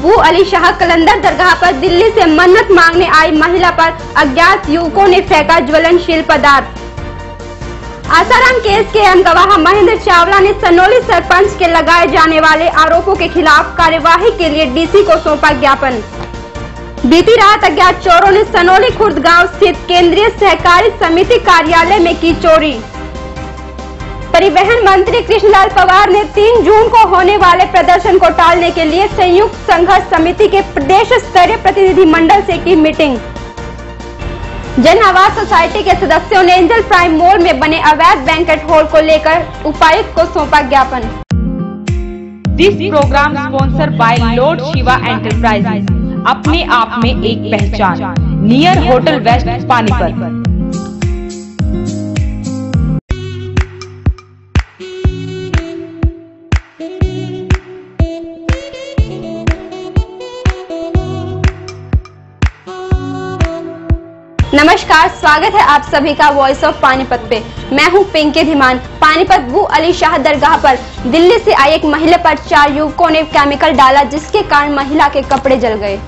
बू अली शाह कलंदर दरगाह पर दिल्ली से मन्नत मांगने आई महिला पर अज्ञात युवकों ने फेंका ज्वलनशील पदार्थ। आसाराम केस के अहम गवाह महेंद्र चावला ने सनोली सरपंच के लगाए जाने वाले आरोपों के खिलाफ कार्यवाही के लिए डीसी को सौंपा ज्ञापन। बीती रात अज्ञात चोरों ने सनोली खुर्द गांव स्थित केंद्रीय सहकारी समिति कार्यालय में की चोरी। परिवहन मंत्री कृष्णलाल पवार ने 3 जून को होने वाले प्रदर्शन को टालने के लिए संयुक्त संघर्ष समिति के प्रदेश स्तरीय प्रतिनिधि मंडल से की मीटिंग। जन आवास सोसाइटी के सदस्यों ने एंजल प्राइम मॉल में बने अवैध बैंकेट हॉल को लेकर उपायुक्त को सौंपा ज्ञापन। This program sponsor by lord Shiva enterprises, अपने आप में एक पहचान, नियर होटल वेस्ट पानीपत। नमस्कार, स्वागत है आप सभी का वॉइस ऑफ पानीपत पे। मैं हूं पिंकी धीमान। पानीपत बू अली शाह दरगाह पर दिल्ली से आई एक महिला पर 4 युवकों ने केमिकल डाला, जिसके कारण महिला के कपड़े जल गए।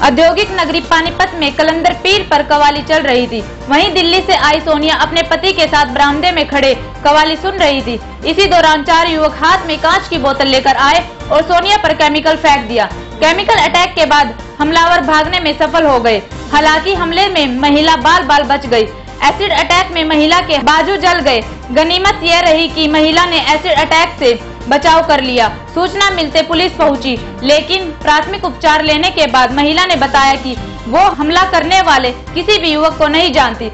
औद्योगिक नगरी पानीपत में कलंदर पीर पर कवाली चल रही थी। वहीं दिल्ली से आई सोनिया अपने पति के साथ बरामदे में खड़े कवाली सुन रही थी। इसी दौरान 4 युवक हाथ में कांच की बोतल लेकर आए और सोनिया पर केमिकल फेंक दिया। केमिकल अटैक के बाद हमलावर भागने में सफल हो गए। हालांकि हमले में महिला बाल बाल बच गई। एसिड अटैक में महिला के बाजू जल गए। गनीमत यह रही कि महिला ने एसिड अटैक से बचाव कर लिया। सूचना मिलते पुलिस पहुंची, लेकिन प्राथमिक उपचार लेने के बाद महिला ने बताया कि वो हमला करने वाले किसी भी युवक को नहीं जानती।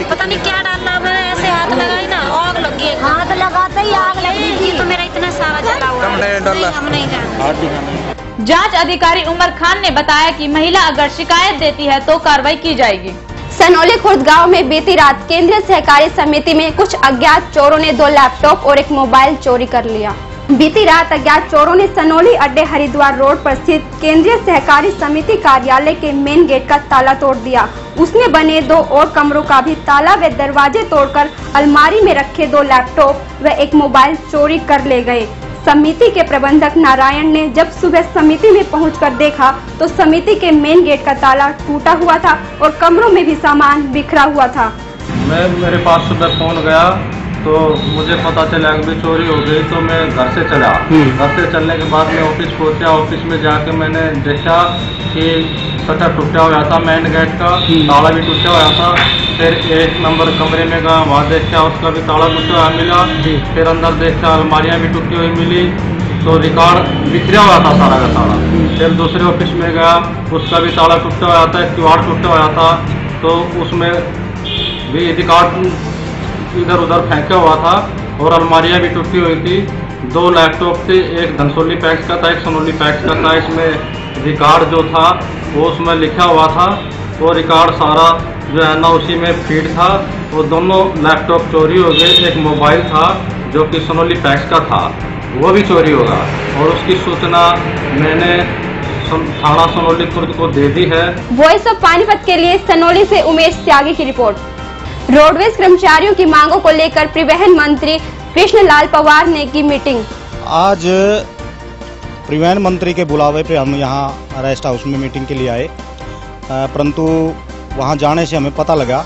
पता नहीं क्या डालना, मैंने ऐसे हाथ लगाई ना, आग लगी। हाथ लगाते ही आग लगी तो मेरा इतना सारा जला हुआ है, हम नहीं जानते। जांच अधिकारी उमर खान ने बताया कि महिला अगर शिकायत देती है तो कार्रवाई की जाएगी। सनोली खुर्द गांव में बीती रात केंद्रीय सहकारी समिति में कुछ अज्ञात चोरों ने 2 लैपटॉप और एक मोबाइल चोरी कर लिया। बीती रात अज्ञात चोरों ने सनोली अड्डे हरिद्वार रोड पर स्थित केंद्रीय सहकारी समिति कार्यालय के मेन गेट का ताला तोड़ दिया। उसमें बने 2 और कमरों का भी ताला व दरवाजे तोड़कर अलमारी में रखे 2 लैपटॉप व एक मोबाइल चोरी कर ले गए। समिति के प्रबंधक नारायण ने जब सुबह समिति में पहुंचकर देखा तो समिति के मेन गेट का ताला टूटा हुआ था और कमरों में भी सामान बिखरा हुआ था। मेरे पास सुबह फोन गया तो मुझे पता चला कि चोरी हो गई, तो मैं घर से चला। घर से चलने के बाद मैं ऑफिस पहुंचा। ऑफिस में जाके मैंने देखा कि शटर टूटा हुआ था, मेन गेट का ताला भी टूटा हुआ था। फिर 1 नंबर कमरे में गया, वहाँ देखा उसका भी ताला टूटा हुआ मिला। फिर अंदर देखा अलमारियाँ भी टूटी हुई मिली, तो रिकॉर्ड बिखरा हुआ था सारा का सारा। फिर दूसरे ऑफिस में गया, उसका भी ताला टूटा हुआ था, किवाड़ टूटा हुआ था, तो उसमें भी रिकॉर्ड इधर उधर फेंका हुआ था और अलमारियाँ भी टूटी हुई थी। 2 लैपटॉप थे, एक धनसोली पैक्स का था, एक सनोली पैक्स का था। इसमें रिकॉर्ड जो था वो उसमें लिखा हुआ था, वो रिकॉर्ड सारा जो है ना उसी में फीड था। वो दोनों लैपटॉप चोरी हो गए। एक मोबाइल था जो कि सनोली पैक्स का था, वो भी चोरी होगा और उसकी सूचना मैंने थाना सनोली खुर्द को दे दी है। वॉइस ऑफ पानीपत के लिए सनोली से उमेश त्यागी की रिपोर्ट। रोडवेज कर्मचारियों की मांगों को लेकर परिवहन मंत्री कृष्णलाल पवार ने की मीटिंग। आज परिवहन मंत्री के बुलावे पे हम यहाँ रेस्ट हाउस में मीटिंग के लिए आए, परंतु वहाँ जाने से हमें पता लगा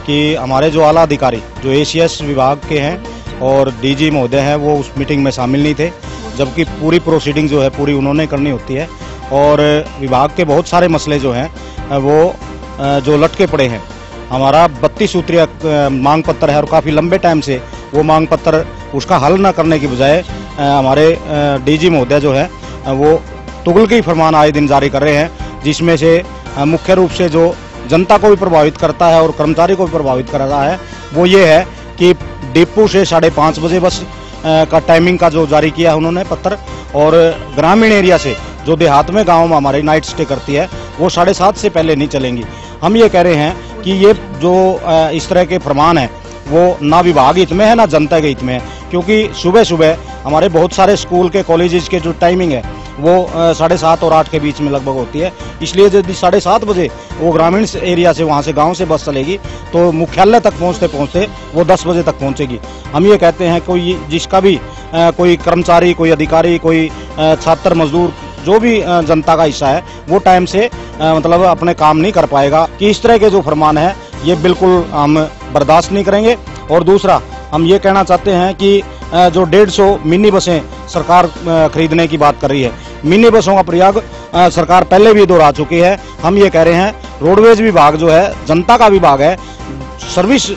कि हमारे जो आला अधिकारी जो एसीएस विभाग के हैं और डीजी महोदय हैं वो उस मीटिंग में शामिल नहीं थे, जबकि पूरी प्रोसीडिंग जो है पूरी उन्होंने करनी होती है। और विभाग के बहुत सारे मसले जो हैं वो जो लटके पड़े हैं। हमारा 32 सूत्रीय मांग पत्र है और काफ़ी लंबे टाइम से वो मांग पत्र उसका हल न करने की बजाय हमारे डीजी महोदय जो है वो तुगलकी फरमान आए दिन जारी कर रहे हैं, जिसमें से मुख्य रूप से जो जनता को भी प्रभावित करता है और कर्मचारी को भी प्रभावित कर रहा है वो ये है कि डिपो से 5:30 बजे बस का टाइमिंग का जो जारी किया है उन्होंने पत्र, और ग्रामीण एरिया से जो देहात में गाँव में हमारी नाइट स्टे करती है वो 7:30 से पहले नहीं चलेंगी। हम ये कह रहे हैं कि ये जो इस तरह के फरमान है वो ना विभाग हित में है ना जनता के हित में है, क्योंकि सुबह सुबह हमारे बहुत सारे स्कूल के कॉलेजेस के जो टाइमिंग है वो 7:30 और 8 के बीच में लगभग होती है। इसलिए यदि 7:30 बजे वो ग्रामीण एरिया से, वहाँ से गांव से बस चलेगी तो मुख्यालय तक पहुँचते पहुँचते वो 10 बजे तक पहुँचेगी। हम ये कहते हैं कोई जिसका भी कोई कर्मचारी, कोई अधिकारी, कोई छात्र, मजदूर, जो भी जनता का हिस्सा है वो टाइम से मतलब अपने काम नहीं कर पाएगा कि इस तरह के जो फरमान है ये बिल्कुल हम बर्दाश्त नहीं करेंगे। और दूसरा हम ये कहना चाहते हैं कि जो 150 मिनी बसें सरकार खरीदने की बात कर रही है, मिनी बसों का प्रयोग सरकार पहले भी दोहरा चुकी है। हम ये कह रहे हैं रोडवेज विभाग जो है जनता का विभाग है, सर्विस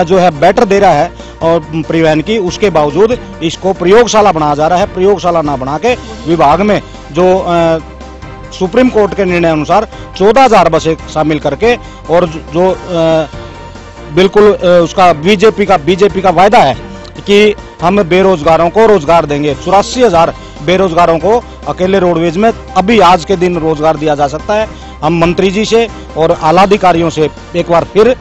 जो है बेटर दे रहा है और परिवहन की, उसके बावजूद इसको प्रयोगशाला बनाया जा रहा है। प्रयोगशाला ना बना के विभाग में जो सुप्रीम कोर्ट के निर्णय अनुसार 14,000 बसें शामिल करके और जो बिल्कुल उसका बीजेपी का वायदा है कि हम बेरोजगारों को रोजगार देंगे। 84,000 बेरोजगारों को अकेले रोडवेज में अभी आज के दिन रोजगार दिया जा सकता है। हम मंत्री जी से और आला अधिकारियों से एक बार फिर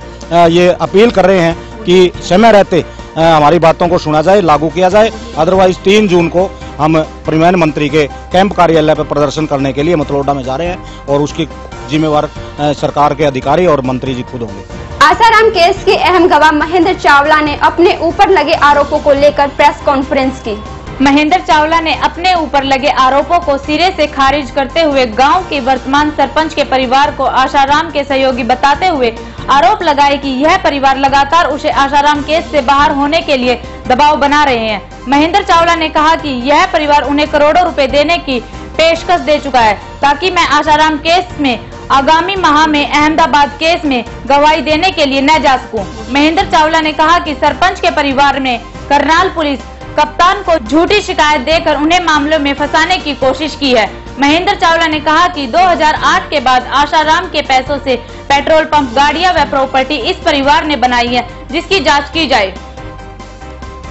ये अपील कर रहे हैं कि समय रहते हमारी बातों को सुना जाए, लागू किया जाए। अदरवाइज 3 जून को हम परिवहन मंत्री के कैंप कार्यालय पर प्रदर्शन करने के लिए मतलोडा में जा रहे हैं और उसकी जिम्मेवार सरकार के अधिकारी और मंत्री जी खुद होंगे। आसाराम केस के अहम गवाह महेंद्र चावला ने अपने ऊपर लगे आरोपों को लेकर प्रेस कॉन्फ्रेंस की। महेंद्र चावला ने अपने ऊपर लगे आरोपों को सिरे से खारिज करते हुए गांव के वर्तमान सरपंच के परिवार को आसाराम के सहयोगी बताते हुए आरोप लगाए कि यह परिवार लगातार उसे आसाराम केस से बाहर होने के लिए दबाव बना रहे हैं। महेंद्र चावला ने कहा कि यह परिवार उन्हें करोड़ों रुपए देने की पेशकश दे चुका है ताकि मैं आसाराम केस में आगामी माह में अहमदाबाद केस में गवाही देने के लिए न जा सकूं। महेंद्र चावला ने कहा कि सरपंच के परिवार ने करनाल पुलिस कप्तान को झूठी शिकायत देकर उन्हें मामलों में फंसाने की कोशिश की है। महेंद्र चावला ने कहा कि 2008 के बाद आसाराम के पैसों से पेट्रोल पंप, गाड़ियां व प्रॉपर्टी इस परिवार ने बनाई है, जिसकी जांच की जाए।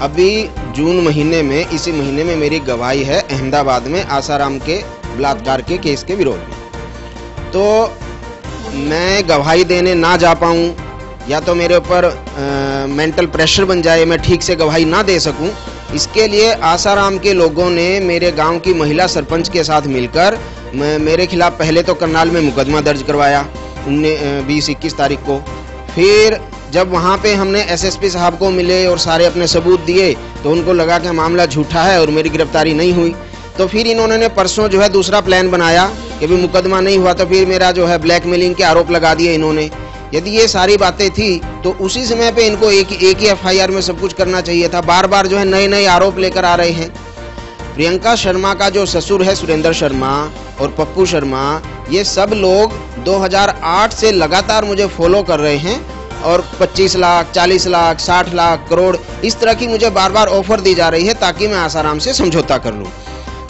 अभी जून महीने में, इसी महीने में मेरी गवाही है अहमदाबाद में आसाराम के बलात्कार के केस के विरोध में। तो मैं गवाही देने ना जा पाऊं या तो मेरे ऊपर मेंटल प्रेशर बन जाए, मैं ठीक से गवाही ना दे सकूं, इसके लिए आसाराम के लोगों ने मेरे गांव की महिला सरपंच के साथ मिलकर मेरे खिलाफ पहले तो करनाल में मुकदमा दर्ज करवाया 20-21 तारीख को। फिर जब वहां पे हमने एसएसपी साहब को मिले और सारे अपने सबूत दिए तो उनको लगा कि मामला झूठा है और मेरी गिरफ्तारी नहीं हुई। तो फिर इन्होंने परसों जो है दूसरा प्लान बनाया कि भी मुकदमा नहीं हुआ तो फिर मेरा जो है ब्लैकमेलिंग के आरोप लगा दिए इन्होंने। यदि ये सारी बातें थी तो उसी समय पे इनको एक ही एफआईआर में सब कुछ करना चाहिए था। बार बार जो है नए नए आरोप लेकर आ रहे हैं। प्रियंका शर्मा का जो ससुर है सुरेंद्र शर्मा और पप्पू शर्मा, ये सब लोग 2008 से लगातार मुझे फॉलो कर रहे हैं और 25 लाख, 40 लाख, 60 लाख, करोड़ इस तरह की मुझे बार बार ऑफर दी जा रही है ताकि मैं आसाराम से समझौता कर लूँ।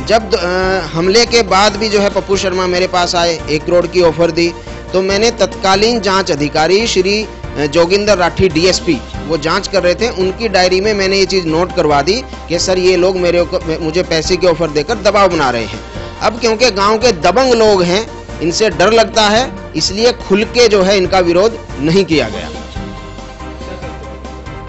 जब हमले के बाद भी जो है पप्पू शर्मा मेरे पास आए, 1 करोड़ की ऑफर दी, तो मैंने तत्कालीन जांच अधिकारी श्री जोगिंदर राठी डीएसपी वो जांच कर रहे थे, उनकी डायरी में मैंने ये चीज़ नोट करवा दी कि सर ये लोग मुझे पैसे की ऑफर देकर दबाव बना रहे हैं। अब क्योंकि गांव के दबंग लोग हैं, इनसे डर लगता है, इसलिए खुल के जो है इनका विरोध नहीं किया गया।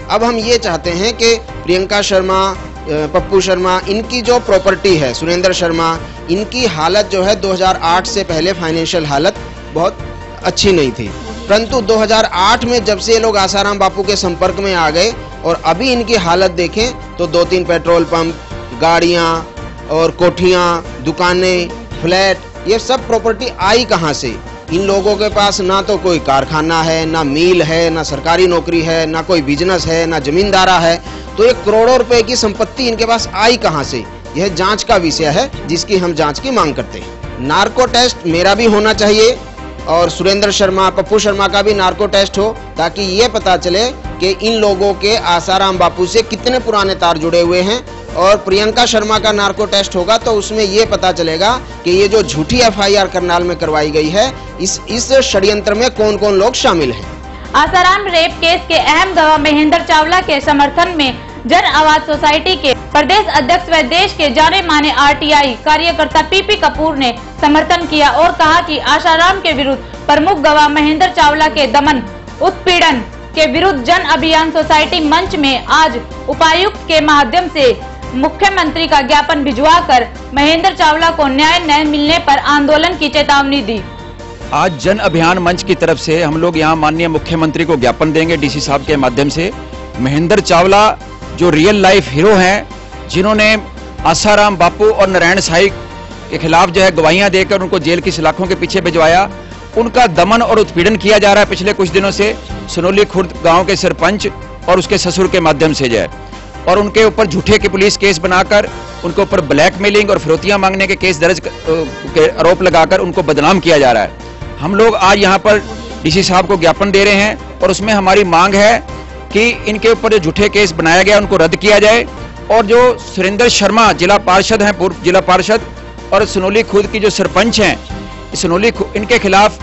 अब हम ये चाहते हैं कि प्रियंका शर्मा, पप्पू शर्मा, इनकी जो प्रॉपर्टी है, सुरेंद्र शर्मा, इनकी हालत जो है 2008 से पहले फाइनेंशियल हालत बहुत अच्छी नहीं थी, परंतु 2008 में जब से ये लोग आसाराम बापू के संपर्क में आ गए और अभी इनकी हालत देखें तो 2-3 पेट्रोल पंप, गाड़ियां और कोठियां, दुकानें, फ्लैट, ये सब प्रॉपर्टी आई कहां से? इन लोगों के पास ना तो कोई कारखाना है, ना मिल है, ना सरकारी नौकरी है, ना कोई बिजनेस है, ना जमींदारा है, तो ये करोड़ों रुपए की संपत्ति इनके पास आई कहां से? यह जांच का विषय है जिसकी हम जांच की मांग करते हैं। नार्को टेस्ट मेरा भी होना चाहिए और सुरेंद्र शर्मा, पप्पू शर्मा का भी नार्को टेस्ट हो ताकि ये पता चले कि इन लोगों के आसाराम बापू से कितने पुराने तार जुड़े हुए हैं। और प्रियंका शर्मा का नार्को टेस्ट होगा तो उसमें ये पता चलेगा कि ये जो झूठी एफआईआर करनाल में करवाई गई है, इस षड्यंत्र में कौन कौन लोग शामिल हैं। आसाराम रेप केस के अहम गवाह महेंद्र चावला के समर्थन में जन आवाज सोसाइटी के प्रदेश अध्यक्ष व देश के जाने माने आरटीआई कार्यकर्ता पीपी कपूर ने समर्थन किया और कहा कि आसाराम के विरुद्ध प्रमुख गवाह महेंद्र चावला के दमन उत्पीड़न के विरुद्ध जन अभियान सोसाइटी मंच में आज उपायुक्त के माध्यम से मुख्यमंत्री का ज्ञापन भिजवाकर महेंद्र चावला को न्याय न मिलने पर आंदोलन की चेतावनी दी। आज जन अभियान मंच की तरफ से हम लोग यहाँ माननीय मुख्यमंत्री को ज्ञापन देंगे डीसी साहब के माध्यम से। महेंद्र चावला जो रियल लाइफ हीरो हैं, जिन्होंने आसाराम बापू और नारायण साई के खिलाफ जो है गवाहियां देकर उनको जेल की सलाखों के पीछे भिजवाया, उनका दमन और उत्पीड़न किया जा रहा है पिछले कुछ दिनों से सनोली खुर्द गांव के सरपंच और उसके ससुर के माध्यम से जो है, और उनके ऊपर झूठे के पुलिस केस बनाकर उनके ऊपर ब्लैकमेलिंग और फिरौतियां मांगने के केस दर्ज के आरोप लगाकर उनको बदनाम किया जा रहा है। हम लोग आज यहाँ पर डीसी साहब को ज्ञापन दे रहे हैं और उसमें हमारी मांग है कि इनके ऊपर जो झूठे केस बनाया गया उनको रद्द किया जाए, और जो सुरेंद्र शर्मा जिला पार्षद हैं, पूर्व जिला पार्षद, और सनोली खुर्द की जो सरपंच हैं, इनके खिलाफ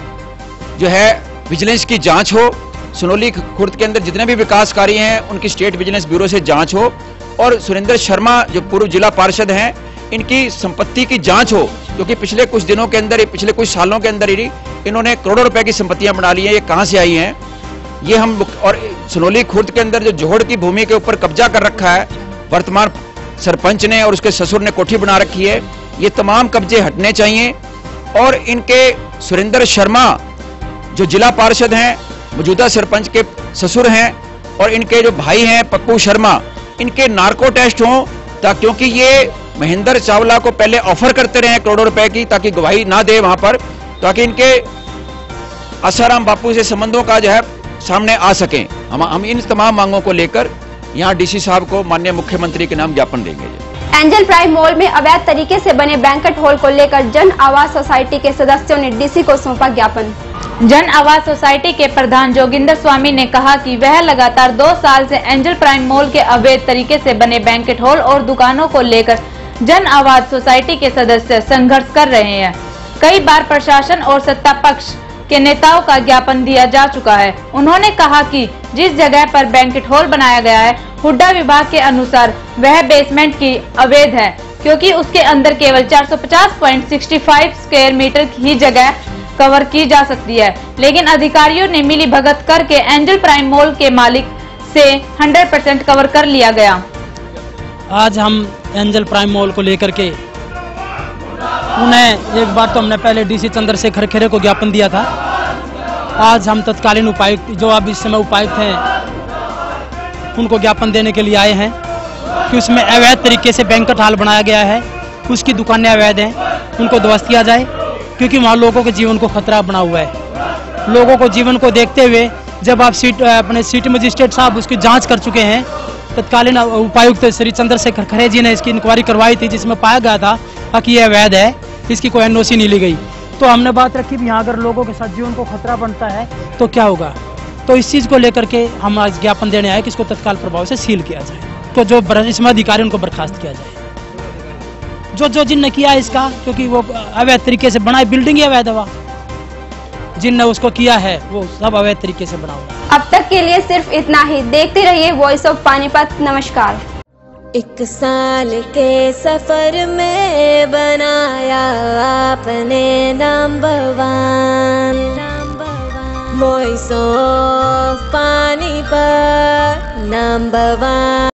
जो है विजिलेंस की जांच हो। सनोली खुर्द के अंदर जितने भी विकास कार्य हैं उनकी स्टेट विजिलेंस ब्यूरो से जांच हो, और सुरेंद्र शर्मा जो पूर्व जिला पार्षद हैं, इनकी संपत्ति की जांच हो, क्योंकि पिछले कुछ दिनों के अंदर, पिछले कुछ सालों के अंदर ही इन्होंने करोड़ों रुपए की संपत्तियां बना ली हैं। ये कहां से आई हैं ये हम, और सनोली खुर्द के अंदर जो जोहड़ की भूमि के ऊपर कब्जा कर रखा है वर्तमान सरपंच ने और उसके ससुर ने कोठी बना रखी है, ये तमाम कब्जे हटने चाहिए। और इनके सुरेंद्र शर्मा जो जिला पार्षद हैं, मौजूदा सरपंच के ससुर हैं, और इनके जो भाई हैं पप्पू शर्मा, इनके नार्को टेस्ट हों, क्योंकि ये महेंद्र चावला को पहले ऑफर करते रहे करोड़ों रुपए की ताकि गवाही ना दे वहां पर, ताकि इनके आसाराम बापू से संबंधों का जो है सामने आ सके। हम इन तमाम मांगों को लेकर यहाँ डीसी साहब को माननीय मुख्यमंत्री के नाम ज्ञापन देंगे। एंजल प्राइम मॉल में अवैध तरीके से बने बैंक्वेट हॉल को लेकर जन आवास सोसाइटी के सदस्यों ने डीसी को सौंपा ज्ञापन। जन आवास सोसाइटी के प्रधान जोगिंदर स्वामी ने कहा कि वह लगातार 2 साल से एंजल प्राइम मॉल के अवैध तरीके से बने बैंक्वेट हॉल और दुकानों को लेकर जन आवास सोसाइटी के सदस्य संघर्ष कर रहे हैं। कई बार प्रशासन और सत्ता पक्ष के नेताओं का ज्ञापन दिया जा चुका है। उन्होंने कहा कि जिस जगह पर बैंक्वेट हॉल बनाया गया है, हुड्डा विभाग के अनुसार वह बेसमेंट की अवैध है, क्योंकि उसके अंदर केवल 450.65 स्क्वायर मीटर ही जगह कवर की जा सकती है। लेकिन अधिकारियों ने मिली भगत करके एंजल प्राइम मॉल के मालिक से 100% कवर कर लिया गया। आज हम एंजल प्राइम मॉल को लेकर के उन्हें एक बार तो हमने पहले डीसी चंद्रशेखर खेरे को ज्ञापन दिया था। आज हम तत्कालीन उपायुक्त, जो अब इस समय उपायुक्त हैं, उनको ज्ञापन देने के लिए आए हैं कि उसमें अवैध तरीके से बैंक्वेट हॉल बनाया गया है, उसकी दुकानें अवैध हैं, उनको ध्वस्त किया जाए, क्योंकि वहाँ लोगों के जीवन को खतरा बना हुआ है। लोगों को जीवन को देखते हुए जब आप अपने सिटी मजिस्ट्रेट साहब उसकी जाँच कर चुके हैं, तत्कालीन उपायुक्त श्री चंद्रशेखर खरे जी ने इसकी इंक्वायरी करवाई थी, जिसमें पाया गया था कि ये अवैध है, इसकी कोई एनओसी नहीं ली गई। तो हमने बात रखी भी यहाँ अगर लोगों के साथ जीवन को खतरा बनता है तो क्या होगा। तो इस चीज़ को लेकर के हम आज ज्ञापन देने आए कि इसको तत्काल प्रभाव से सील किया जाए, तो जो इसमें अधिकारी उनको बर्खास्त किया जाए, जो जिनने किया इसका, क्योंकि वो अवैध तरीके से बनाए, बिल्डिंग ही अवैध है, जिनने उसको किया है वो सब अवैध तरीके से बना हुआ। अब तक के लिए सिर्फ इतना ही। देखते रहिए वॉइस ऑफ पानीपत। नमस्कार। 1 साल के सफर में बनाया आपने number 1 voice of Panipat number 1।